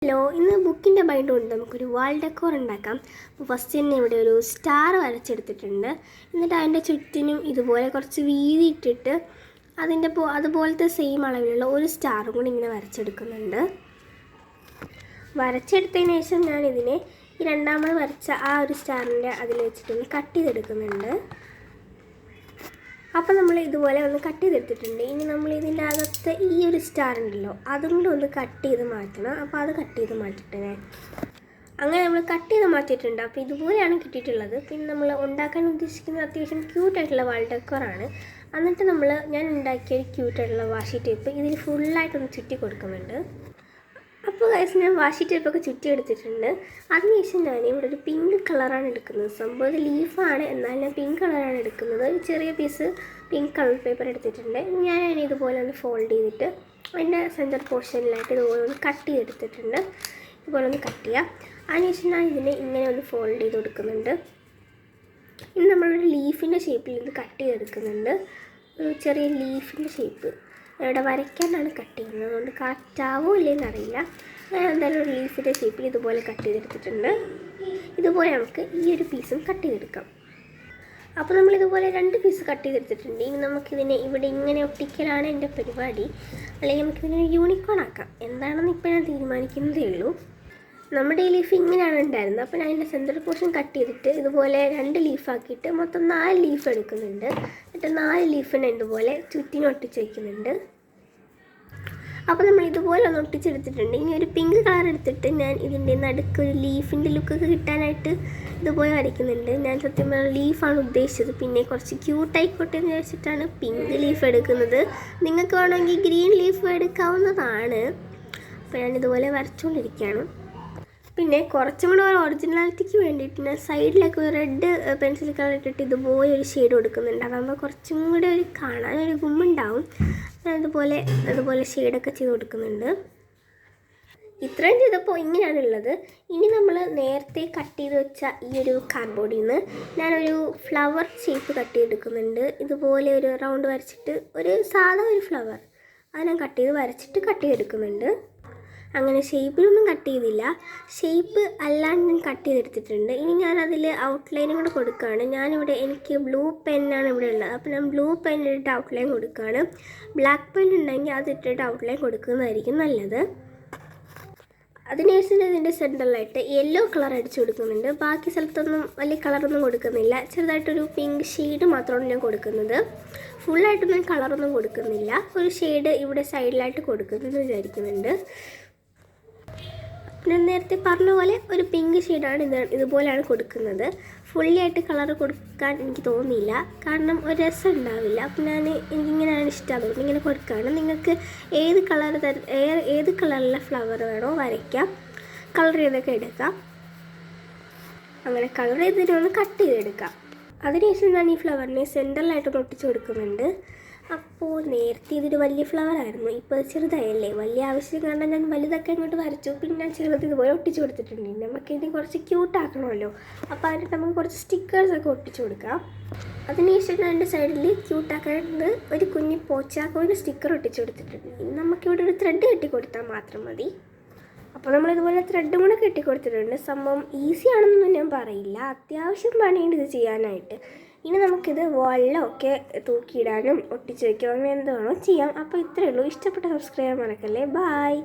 Hello, ഇന്ന് ബുക്കിൻ്റെ bind കൊണ്ട് നമുക്കൊരു വാൾ ഡെക്കോർ ഉണ്ടാക്കാം. അപ്പോൾ ഫസ്റ്റ് തന്നെ ഇവിടെ ഒരു സ്റ്റാർ വരച്ചെടുത്തിട്ടുണ്ട്. എന്നിട്ട് അതിൻ്റെ ചുറ്റിനും ഇതുപോലെ കുറച്ച് വീതി ഇട്ടിട്ട് അതുപോലത്തെ സെയിം അളവിലുള്ള ഒരു സ്റ്റാറും കൂടി ഇങ്ങനെ വരച്ചെടുക്കുന്നുണ്ട്. വരച്ചെടുത്തതിന് ശേഷം ഞാനിതിനെ ഈ രണ്ടാമത് വരച്ച ആ ഒരു സ്റ്റാറിൻ്റെ അതിൽ വെച്ചിട്ടൊന്ന് കട്ട് ചെയ്തെടുക്കുന്നുണ്ട്. അപ്പോൾ നമ്മൾ ഇതുപോലെ ഒന്ന് കട്ട് ചെയ്തെടുത്തിട്ടുണ്ട്. ഇനി നമ്മൾ ഇതിൻ്റെ അകത്ത് ഈ ഒരു സ്റ്റാർ ഉണ്ടല്ലോ, അതും കൂടി ഒന്ന് കട്ട് ചെയ്ത് മാറ്റണം. അപ്പോൾ അത് കട്ട് ചെയ്ത് മാറ്റിയിട്ട് അങ്ങനെ നമ്മൾ കട്ട് ചെയ്ത് മാറ്റിയിട്ടുണ്ട്. അപ്പോൾ ഇതുപോലെയാണ് കിട്ടിയിട്ടുള്ളത്. പിന്നെ നമ്മൾ ഉണ്ടാക്കാൻ ഉദ്ദേശിക്കുന്നത് അത്യാവശ്യം ക്യൂട്ടായിട്ടുള്ള വാൾ ഡെക്കോറാണ്. എന്നിട്ട് ഞാൻ ഉണ്ടാക്കിയ ഒരു ക്യൂട്ടായിട്ടുള്ള വാഷി ടേപ്പ് ഇതിൽ ഫുള്ളായിട്ടൊന്ന് ചുറ്റി കൊടുക്കുന്നുണ്ട്. അപ്പോൾ ഗൈസ്, ഞാൻ വാഷി ടേപ്പൊക്കെ ചുറ്റി എടുത്തിട്ടുണ്ട്. അതിനുശേഷം ഞാൻ ഇവിടെ ഒരു പിങ്ക് കളറാണ് എടുക്കുന്നത്. സംഭവം ഇത് ലീഫാണ്, എന്നാൽ ഞാൻ പിങ്ക് കളറാണ് എടുക്കുന്നത്. ഒരു ചെറിയ പീസ് പിങ്ക് കളർ പേപ്പർ എടുത്തിട്ടുണ്ട്. ഞാൻ അതിനെ ഇതുപോലെ ഒന്ന് ഫോൾഡ് ചെയ്തിട്ട് അതിൻ്റെ സെൻറ്റർ പോർഷനിലായിട്ട് ഇതുപോലെ ഒന്ന് കട്ട് ചെയ്തെടുത്തിട്ടുണ്ട്. ഇതുപോലെ ഒന്ന് കട്ട് ചെയ്യാം. അതിനുശേഷം ഞാൻ ഇതിനെ ഇങ്ങനെ ഒന്ന് ഫോൾഡ് ചെയ്ത് കൊടുക്കുന്നുണ്ട്. ഇനി നമ്മളൊരു ലീഫിൻ്റെ ഷേപ്പിൽ ഇത് കട്ട് ചെയ്തെടുക്കുന്നുണ്ട്. ഒരു ചെറിയ ലീഫിൻ്റെ ഷേപ്പ് ഇവിടെ വരയ്ക്കാനാണ് കട്ട് ചെയ്യുന്നത്. അതുകൊണ്ട് കറക്റ്റാവോ ഇല്ലെന്ന് അറിയില്ല. ഞാൻ എന്തായാലും ഒരു ലീഫിൻ്റെ ഷേപ്പിൽ ഇതുപോലെ കട്ട് ചെയ്തെടുത്തിട്ടുണ്ട്. ഇതുപോലെ നമുക്ക് ഈ ഒരു പീസും കട്ട് ചെയ്തെടുക്കാം. അപ്പോൾ നമ്മളിതുപോലെ 2 പീസ് കട്ട് ചെയ്തെടുത്തിട്ടുണ്ട്. ഇനി നമുക്കിതിനെ ഇവിടെ ഇങ്ങനെ ഒട്ടിക്കലാണ് എൻ്റെ പരിപാടി. അല്ലെങ്കിൽ നമുക്കിതിനെ യൂണിക്കോൺ ആക്കാം. എന്താണെന്ന് ഇപ്പോൾ ഞാൻ തീരുമാനിക്കുന്നതേ ഉള്ളൂ. നമ്മുടെ ഈ ലീഫ് ഇങ്ങനെയാണ് ഉണ്ടായിരുന്നത്. അപ്പോൾ ഞാൻ അതിൻ്റെ സെൻറ്റർ പോർഷൻ കട്ട് ചെയ്തിട്ട് ഇതുപോലെ 2 ലീഫാക്കിയിട്ട് മൊത്തം 4 ലീഫ് എടുക്കുന്നുണ്ട്. എന്നിട്ട് 4 ലീഫിനെ ഇതുപോലെ ചുറ്റിനും ഒട്ടിച്ച് വയ്ക്കുന്നുണ്ട്. അപ്പോൾ നമ്മൾ ഇതുപോലെ ഒന്ന് ഒട്ടിച്ചെടുത്തിട്ടുണ്ട്. ഇനി ഒരു പിങ്ക് കളർ എടുത്തിട്ട് ഞാൻ ഇതിൻ്റെ നടുക്കൊരു ലീഫിൻ്റെ ലുക്കൊക്കെ കിട്ടാനായിട്ട് ഇതുപോലെ വരയ്ക്കുന്നുണ്ട്. ഞാൻ സത്യം പറഞ്ഞാൽ ലീഫാണ് ഉദ്ദേശിച്ചത്. പിന്നെ കുറച്ച് ക്യൂട്ടായിക്കോട്ടെ എന്ന് വിചാരിച്ചിട്ടാണ് പിങ്ക് ലീഫ് എടുക്കുന്നത്. നിങ്ങൾക്ക് വേണമെങ്കിൽ ഗ്രീൻ ലീഫ് എടുക്കാവുന്നതാണ്. അപ്പോൾ ഞാനിതുപോലെ വരച്ചുകൊണ്ടിരിക്കുകയാണ്. പിന്നെ കുറച്ചും കൂടെ ഒരു ഒറിജിനാലിറ്റിക്ക് വേണ്ടിയിട്ട് ഞാൻ സൈഡിലൊക്കെ ഒരു റെഡ് പെൻസിൽ കളർ ഇട്ടിട്ട് ഇതുപോലെ ഒരു ഷെയ്ഡ് കൊടുക്കുന്നുണ്ട്. അതാകുമ്പോൾ കുറച്ചും കൂടെ ഒരു കാണാനൊരു ഗുമ്മുണ്ടാവും. ഞാൻ അതുപോലെ ഷെയ്ഡൊക്കെ ചെയ്ത് കൊടുക്കുന്നുണ്ട്. ഇത്രയും ചെയ്തപ്പോൾ ഇങ്ങനെയാണുള്ളത്. ഇനി നമ്മൾ നേരത്തെ കട്ട് ചെയ്ത് വെച്ച ഈ ഒരു കാർഡ്ബോർഡിൽ നിന്ന് ഞാനൊരു ഫ്ലവർ ഷേപ്പ് കട്ട് ചെയ്തെടുക്കുന്നുണ്ട്. ഇതുപോലെ ഒരു റൗണ്ട് വരച്ചിട്ട് ഒരു സാധാ ഒരു ഫ്ലവർ അത് ഞാൻ കട്ട് ചെയ്തെടുക്കുന്നുണ്ട്. അങ്ങനെ ഷേപ്പിലൊന്നും കട്ട് ചെയ്തില്ല, ഷേപ്പ് അല്ലാണ്ട് ഞാൻ കട്ട് ചെയ്തെടുത്തിട്ടുണ്ട്. ഇനി ഞാൻ അതിൽ ഔട്ട്ലൈനും കൂടെ കൊടുക്കുകയാണ്. എനിക്ക് ബ്ലൂ പെന്നാണ് ഇവിടെ ഉള്ളത്. അപ്പോൾ ഞാൻ ബ്ലൂ പെൻ ഇട്ടിട്ട് ഔട്ട്ലൈൻ കൊടുക്കുകയാണ്. ബ്ലാക്ക് പെൻ ഉണ്ടെങ്കിൽ അത് ഇട്ടിട്ട് ഔട്ട്ലൈൻ കൊടുക്കുന്നതായിരിക്കും നല്ലത്. അതിനുശേഷം ഇതിൻ്റെ സെൻറ്ററിലായിട്ട് യെല്ലോ കളർ അടിച്ചു കൊടുക്കുന്നുണ്ട്. ബാക്കി സ്ഥലത്തൊന്നും വലിയ കളറൊന്നും കൊടുക്കുന്നില്ല. ചെറുതായിട്ടൊരു പിങ്ക് ഷെയ്ഡ് മാത്രമാണ് ഞാൻ കൊടുക്കുന്നത്. ഫുള്ളായിട്ടൊന്നും കളറൊന്നും കൊടുക്കുന്നില്ല. ഒരു ഷെയ്ഡ് ഇവിടെ സൈഡിലായിട്ട് കൊടുക്കുമെന്ന് വിചാരിക്കുന്നുണ്ട്. ഞാൻ നേരത്തെ പറഞ്ഞ പോലെ ഒരു പിങ്ക് ഷെയ്ഡാണ് ഇതുപോലെയാണ് കൊടുക്കുന്നത്. ഫുള്ളി കളർ കൊടുക്കാൻ എനിക്ക് തോന്നിയില്ല, കാരണം ഒരു രസം ഉണ്ടാവില്ല. അപ്പം എനിക്കിങ്ങനെയാണ് ഇഷ്ടം, അതുകൊണ്ട് ഇങ്ങനെ കൊടുക്കുകയാണ്. നിങ്ങൾക്ക് ഏത് കളറിലെ ഫ്ലവർ വേണോ വരയ്ക്കാം, കളർ ചെയ്തൊക്കെ എടുക്കാം. അങ്ങനെ കളർ ചെയ്തിട്ടൊന്ന് കട്ട് ചെയ്തെടുക്കാം. അതിനുശേഷം ഞാൻ ഈ ഫ്ലവറിനെ സെൻറ്ററിലായിട്ടൊന്ന് ഒട്ടിച്ച് കൊടുക്കുന്നുണ്ട്. അപ്പോൾ നേരത്തെ ഇതൊരു വലിയ ഫ്ലവറായിരുന്നു, ഇപ്പോൾ ചെറുതായല്ലേ. വലിയ ആവശ്യം കാരണം ഞാൻ വലുതൊക്കെ ഇങ്ങോട്ട് വരച്ചു. പിന്നെ ഞാൻ ചെറുത് ഇതുപോലെ ഒട്ടിച്ച് കൊടുത്തിട്ടുണ്ട്. നമുക്കിത് കുറച്ച് ക്യൂട്ടാക്കണമല്ലോ. അപ്പോൾ അതിന് നമുക്ക് കുറച്ച് സ്റ്റിക്കേഴ്സൊക്കെ ഒട്ടിച്ച് കൊടുക്കാം. അതിനുശേഷം ഞാൻ എൻ്റെ സൈഡിൽ ക്യൂട്ടാക്കാനായിട്ട് ഒരു കുഞ്ഞി പോച്ചാക്കോൻ്റെ സ്റ്റിക്കർ ഒട്ടിച്ച് കൊടുത്തിട്ടുണ്ട്. നമുക്കിവിടെ ഒരു ത്രെഡ് കെട്ടി കൊടുത്താൽ മാത്രം മതി. അപ്പോൾ നമ്മളിതുപോലെ ത്രെഡും കൂടെ കെട്ടിക്കൊടുത്തിട്ടുണ്ട്. സംഭവം ഈസിയാണെന്നൊന്നും ഞാൻ പറയില്ല, അത്യാവശ്യം പണിയുണ്ട് ഇത് ചെയ്യാനായിട്ട്. ഇനി നമുക്കിത് വള്ളമൊക്കെ തൂക്കിയിടാനും ഒട്ടിച്ച് വയ്ക്കാനും എന്ത് വേണോ ചെയ്യാം. അപ്പോൾ ഇത്രയേ ഉള്ളൂ. ഇഷ്ടപ്പെട്ട സബ്സ്ക്രൈബ് മറക്കല്ലേ. ബായ്.